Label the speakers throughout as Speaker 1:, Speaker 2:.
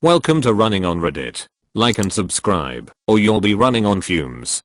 Speaker 1: Welcome to Running on Reddit. Like and subscribe, or you'll be running on fumes.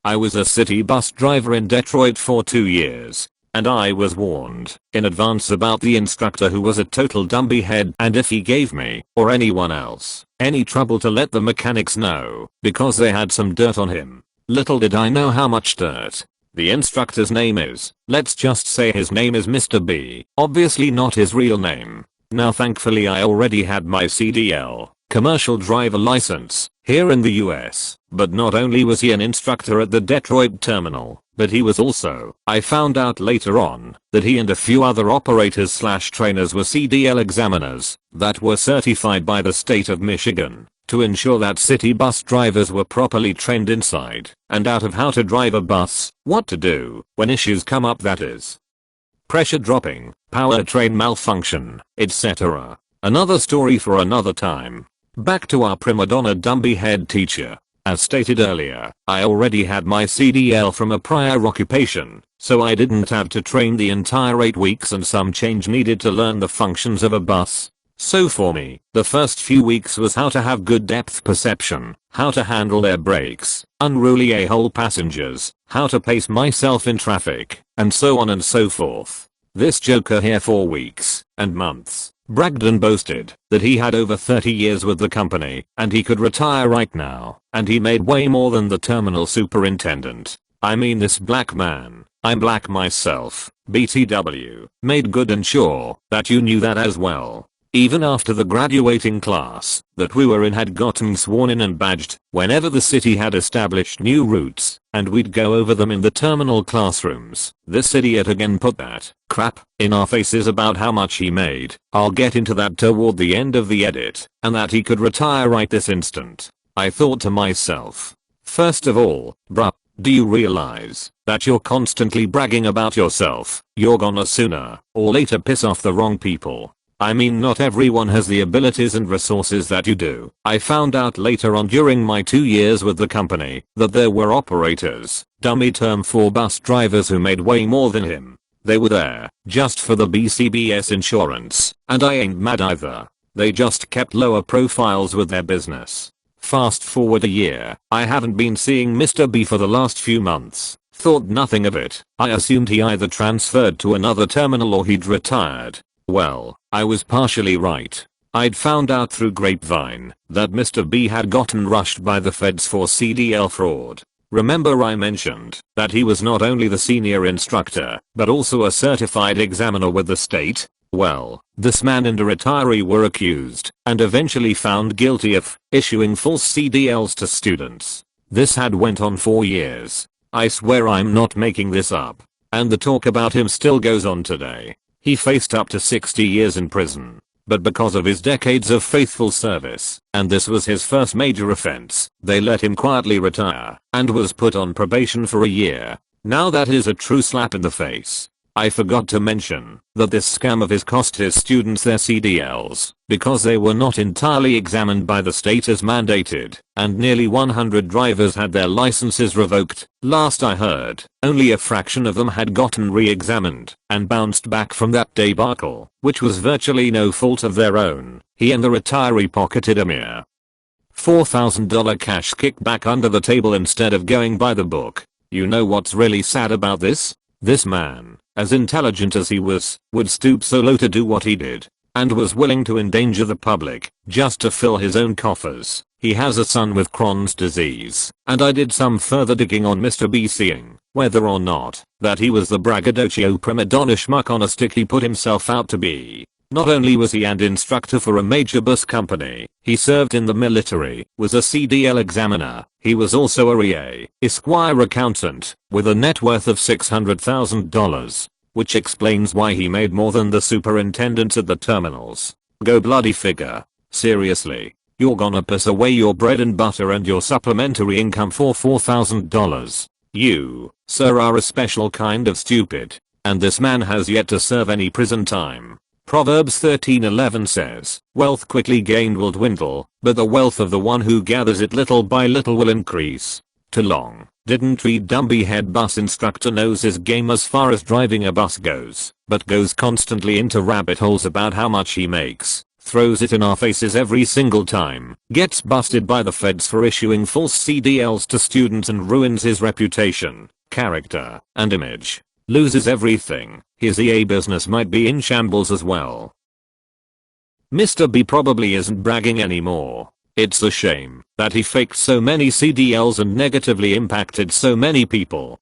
Speaker 1: I was a city bus driver in Detroit for 2 years, and I was warned in advance about the instructor who was a total dumbiehead, and if he gave me, or anyone else, any trouble to let the mechanics know, because they had some dirt on him. Little did I know how much dirt. The instructor's name is, let's just say his name is Mr. B, obviously not his real name. Now thankfully I already had my CDL, commercial driver license, here in the US, but not only was he an instructor at the Detroit terminal, but he was also, I found out later on, that he and a few other operators/trainers were CDL examiners that were certified by the state of Michigan to ensure that city bus drivers were properly trained inside and out of how to drive a bus, what to do when issues come up, that is, pressure dropping, powertrain malfunction, etc. Another story for another time. Back to our prima donna dumbiehead teacher. As stated earlier, I already had my CDL from a prior occupation, so I didn't have to train the entire 8 weeks and some change needed to learn the functions of a bus. So for me, the first few weeks was how to have good depth perception, how to handle air brakes, unruly a-hole passengers, how to pace myself in traffic, and so on and so forth. This joker here for weeks and months bragged and boasted that he had over 30 years with the company and he could retire right now, and he made way more than the terminal superintendent. I mean, this black man, I'm black myself, BTW, made good, and sure that you knew that as well. Even after the graduating class that we were in had gotten sworn in and badged whenever the city had established new routes, and we'd go over them in the terminal classrooms, this idiot again put that crap in our faces about how much he made. I'll get into that toward the end of the edit, and that he could retire right this instant. I thought to myself, first of all, bruh, do you realize that you're constantly bragging about yourself? You're gonna sooner or later piss off the wrong people. I mean, not everyone has the abilities and resources that you do. I found out later on during my 2 years with the company that there were operators, dummy term for bus drivers, who made way more than him. They were there just for the BCBS insurance, and I ain't mad either. They just kept lower profiles with their business. Fast forward a year, I haven't been seeing Mr. B for the last few months. Thought nothing of it. I assumed he either transferred to another terminal or he'd retired. Well, I was partially right. I'd found out through grapevine that Mr. B had gotten rushed by the feds for CDL fraud. Remember I mentioned that he was not only the senior instructor, but also a certified examiner with the state? Well, this man and a retiree were accused, and eventually found guilty of, issuing false CDLs to students. This had went on for years. I swear I'm not making this up. And the talk about him still goes on today. He faced up to 60 years in prison, but because of his decades of faithful service, and this was his first major offense, they let him quietly retire, and was put on probation for a year. Now that is a true slap in the face. I forgot to mention that this scam of his cost his students their CDLs because they were not entirely examined by the state as mandated, and nearly 100 drivers had their licenses revoked. Last I heard, only a fraction of them had gotten re-examined and bounced back from that debacle, which was virtually no fault of their own. He and the retiree pocketed a mere $4,000 cash kickback under the table instead of going by the book. You know what's really sad about this? This man, as intelligent as he was, would stoop so low to do what he did, and was willing to endanger the public just to fill his own coffers. He has a son with Crohn's disease, and I did some further digging on Mr. B, seeing whether or not that he was the braggadocio prima donna schmuck on a stick he put himself out to be. Not only was he an instructor for a major bus company, he served in the military, was a CDL examiner, he was also a REA, Esquire accountant, with a net worth of $600,000, which explains why he made more than the superintendents at the terminals. Go bloody figure. Seriously, you're gonna piss away your bread and butter and your supplementary income for $4,000. You, sir, are a special kind of stupid, and this man has yet to serve any prison time. Proverbs 13:11 says, wealth quickly gained will dwindle, but the wealth of the one who gathers it little by little will increase. Too long didn't read dumbiehead bus instructor knows his game as far as driving a bus goes, but goes constantly into rabbit holes about how much he makes. throws it in our faces every single time, gets busted by the feds for issuing false CDLs to students and ruins his reputation, character, and image. Loses everything. His EA business might be in shambles as well. Mr. B probably isn't bragging anymore. It's a shame that he faked so many CDLs and negatively impacted so many people.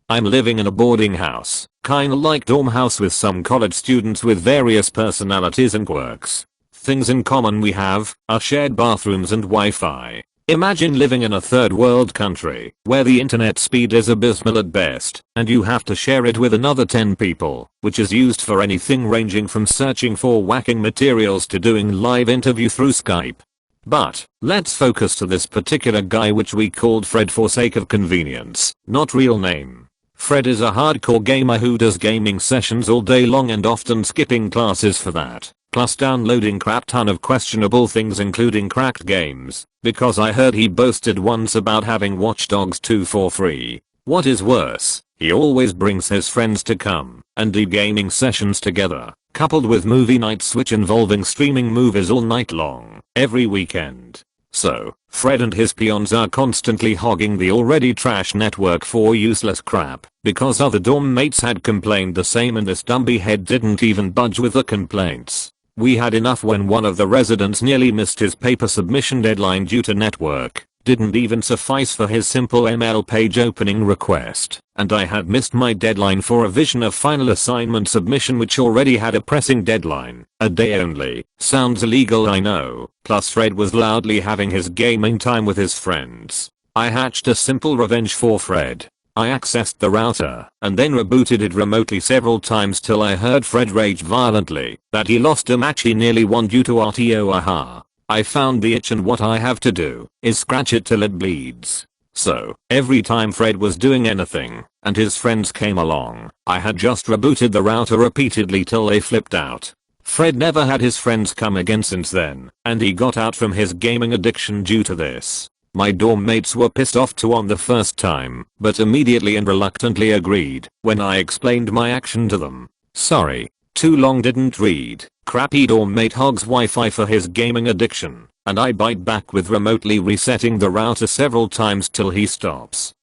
Speaker 1: I'm living in a boarding house, kinda like dorm house with some college students with various personalities and quirks. Things in common we have are shared bathrooms and Wi-Fi. Imagine living in a third world country where the internet speed is abysmal at best and you have to share it with another 10 people, which is used for anything ranging from searching for whacking materials to doing live interview through Skype. But let's focus to this particular guy which we called Fred for sake of convenience, not real name. Fred is a hardcore gamer who does gaming sessions all day long and often skipping classes for that, plus downloading crap ton of questionable things including cracked games, because I heard he boasted once about having Watch Dogs 2 for free. What is worse, he always brings his friends to come and do gaming sessions together, coupled with movie nights which involving streaming movies all night long, every weekend. So, Fred and his peons are constantly hogging the already trash network for useless crap, because other dorm mates had complained the same and this dumbiehead didn't even budge with the complaints. We had enough when one of the residents nearly missed his paper submission deadline due to network, didn't even suffice for his simple ML page opening request, and I had missed my deadline for a vision of final assignment submission which already had a pressing deadline, a day only. Sounds illegal I know, plus Fred was loudly having his gaming time with his friends. I hatched a simple revenge for Fred. I accessed the router and then rebooted it remotely several times till I heard Fred rage violently that he lost a match he nearly won due to RTO. Aha. I found the itch and what I have to do is scratch it till it bleeds. So, every time Fred was doing anything and his friends came along, I had just rebooted the router repeatedly till they flipped out. Fred never had his friends come again since then, and he got out from his gaming addiction due to this. My dorm mates were pissed off too on the first time, but immediately and reluctantly agreed when I explained my action to them. Sorry, too long didn't read. Crappy dorm mate hogs Wi-Fi for his gaming addiction, and I bite back with remotely resetting the router several times till he stops.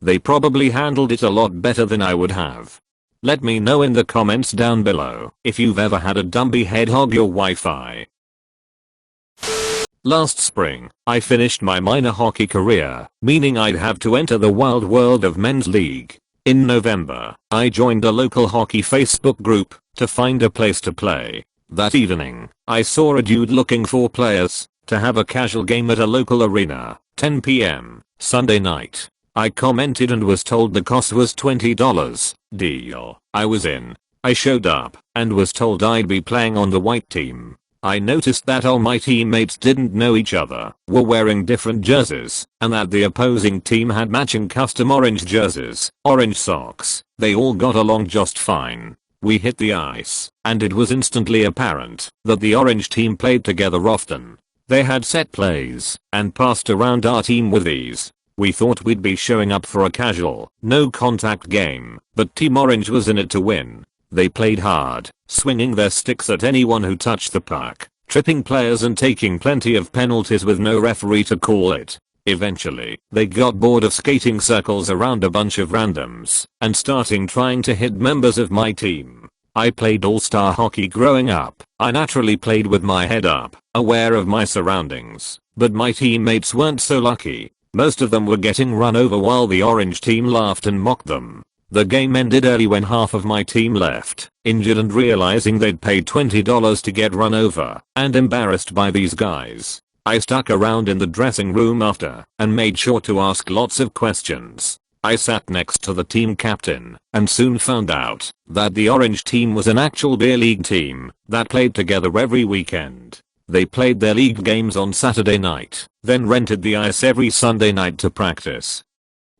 Speaker 1: They probably handled it a lot better than I would have. Let me know in the comments down below if you've ever had a dumbiehead hog your Wi-Fi. Last spring, I finished my minor hockey career, meaning I'd have to enter the wild world of men's league. In November, I joined a local hockey Facebook group to find a place to play. That evening, I saw a dude looking for players to have a casual game at a local arena, 10 p.m. Sunday night. I commented and was told the cost was $20. Deal. I was in. I showed up and was told I'd be playing on the white team. I noticed that all my teammates didn't know each other, were wearing different jerseys, and that the opposing team had matching custom orange jerseys, orange socks. They all got along just fine. We hit the ice, and it was instantly apparent that the orange team played together often. They had set plays and passed around our team with ease. We thought we'd be showing up for a casual, no contact game, but Team Orange was in it to win. They played hard, swinging their sticks at anyone who touched the puck, tripping players and taking plenty of penalties with no referee to call it. Eventually, they got bored of skating circles around a bunch of randoms and starting trying to hit members of my team. I played all-star hockey growing up. I naturally played with my head up, aware of my surroundings, but my teammates weren't so lucky. Most of them were getting run over while the orange team laughed and mocked them. The game ended early when half of my team left, injured and realizing they'd paid $20 to get run over and embarrassed by these guys. I stuck around in the dressing room after and made sure to ask lots of questions. I sat next to the team captain and soon found out that the orange team was an actual beer league team that played together every weekend. They played their league games on Saturday night, then rented the ice every Sunday night to practice.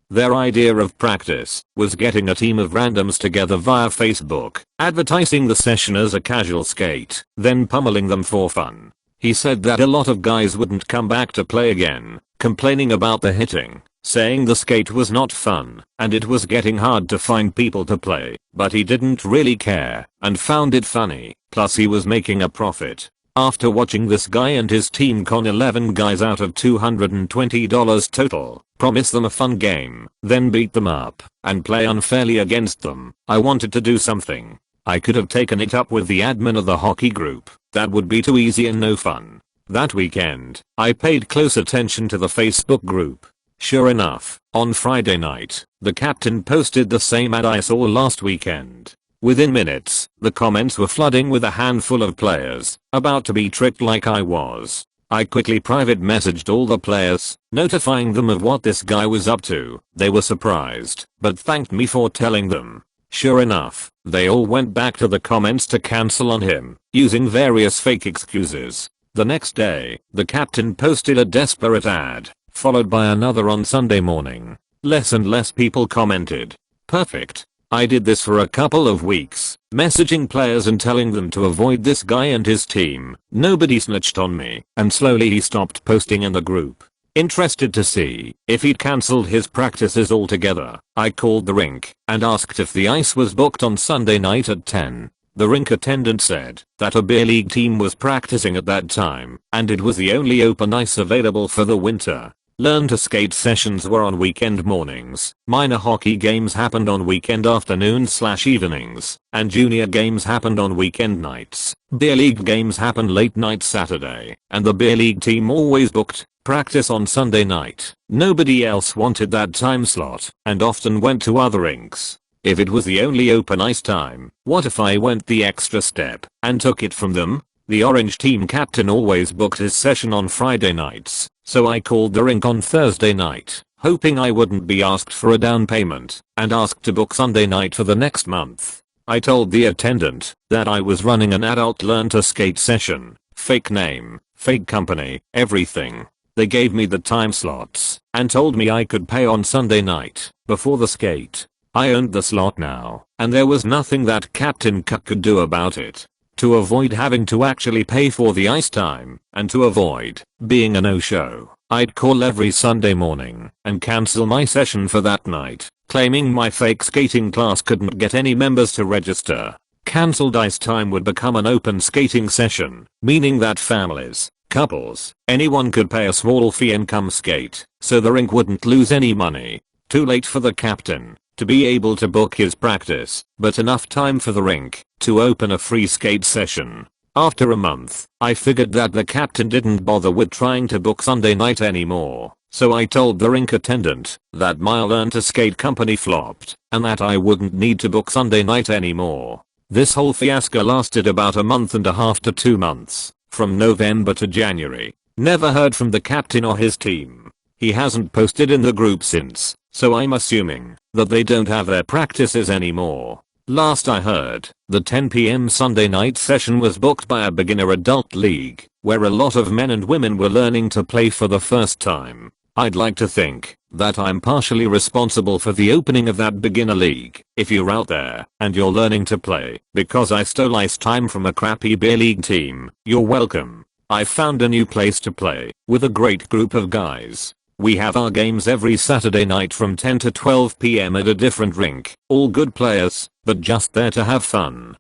Speaker 1: Their idea of practice was getting a team of randoms together via Facebook, advertising the session as a casual skate, then pummeling them for fun. He said that a lot of guys wouldn't come back to play again, complaining about the hitting, saying the skate was not fun, and it was getting hard to find people to play, but he didn't really care, and found it funny, plus he was making a profit. After watching this guy and his team con 11 guys out of $220 total, promise them a fun game, then beat them up, and play unfairly against them, I wanted to do something. I could have taken it up with the admin of the hockey group. That would be too easy and no fun. That weekend, I paid close attention to the Facebook group. Sure enough, on Friday night, the captain posted the same ad I saw last weekend. Within minutes, the comments were flooding with a handful of players, about to be tricked like I was. I quickly private messaged all the players, notifying them of what this guy was up to. They were surprised, but thanked me for telling them. Sure enough, they all went back to the comments to cancel on him, using various fake excuses. The next day, the captain posted a desperate ad, followed by another on Sunday morning. Less and less people commented. Perfect. I did this for a couple of weeks, messaging players and telling them to avoid this guy and his team. Nobody snitched on me, and slowly he stopped posting in the group. Interested to see if he'd cancelled his practices altogether, I called the rink and asked if the ice was booked on Sunday night at 10. The rink attendant said that a beer league team was practicing at that time, and it was the only open ice available for the winter. Learn to skate sessions were on weekend mornings, minor hockey games happened on weekend afternoons/evenings, and junior games happened on weekend nights. Beer league games happened late night Saturday, and the beer league team always booked practice on Sunday night. Nobody else wanted that time slot, and often went to other rinks. If it was the only open ice time, what if I went the extra step and took it from them? The orange team captain always booked his session on Friday nights, so I called the rink on Thursday night, hoping I wouldn't be asked for a down payment, and asked to book Sunday night for the next month. I told the attendant that I was running an adult learn to skate session, fake name, fake company, everything. They gave me the time slots, and told me I could pay on Sunday night, before the skate. I owned the slot now, and there was nothing that Captain Cuck could do about it. To avoid having to actually pay for the ice time, and to avoid being a no-show, I'd call every Sunday morning and cancel my session for that night, claiming my fake skating class couldn't get any members to register. Cancelled ice time would become an open skating session, meaning that families, couples, anyone could pay a small fee and come skate, so the rink wouldn't lose any money. Too late for the captain to be able to book his practice, but enough time for the rink to open a free skate session. After a month, I figured that the captain didn't bother with trying to book Sunday night anymore, so I told the rink attendant that my learn to skate company flopped, and that I wouldn't need to book Sunday night anymore. This whole fiasco lasted about a month and a half to 2 months, from November to January. Never heard from the captain or his team. He hasn't posted in the group since, so I'm assuming that they don't have their practices anymore. Last I heard, the 10 PM Sunday night session was booked by a beginner adult league, where a lot of men and women were learning to play for the first time. I'd like to think that I'm partially responsible for the opening of that beginner league. If you're out there and you're learning to play because I stole ice time from a crappy beer league team, you're welcome. I've found a new place to play with a great group of guys. We have our games every Saturday night from 10 to 12 PM at a different rink. All good players, but just there to have fun.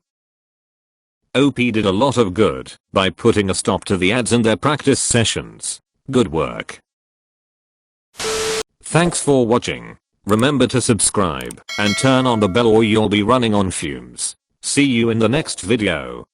Speaker 1: OP did a lot of good by putting a stop to the ads in their practice sessions. Good work. Thanks for watching. Remember to subscribe and turn on the bell or you'll be running on fumes. See you in the next video.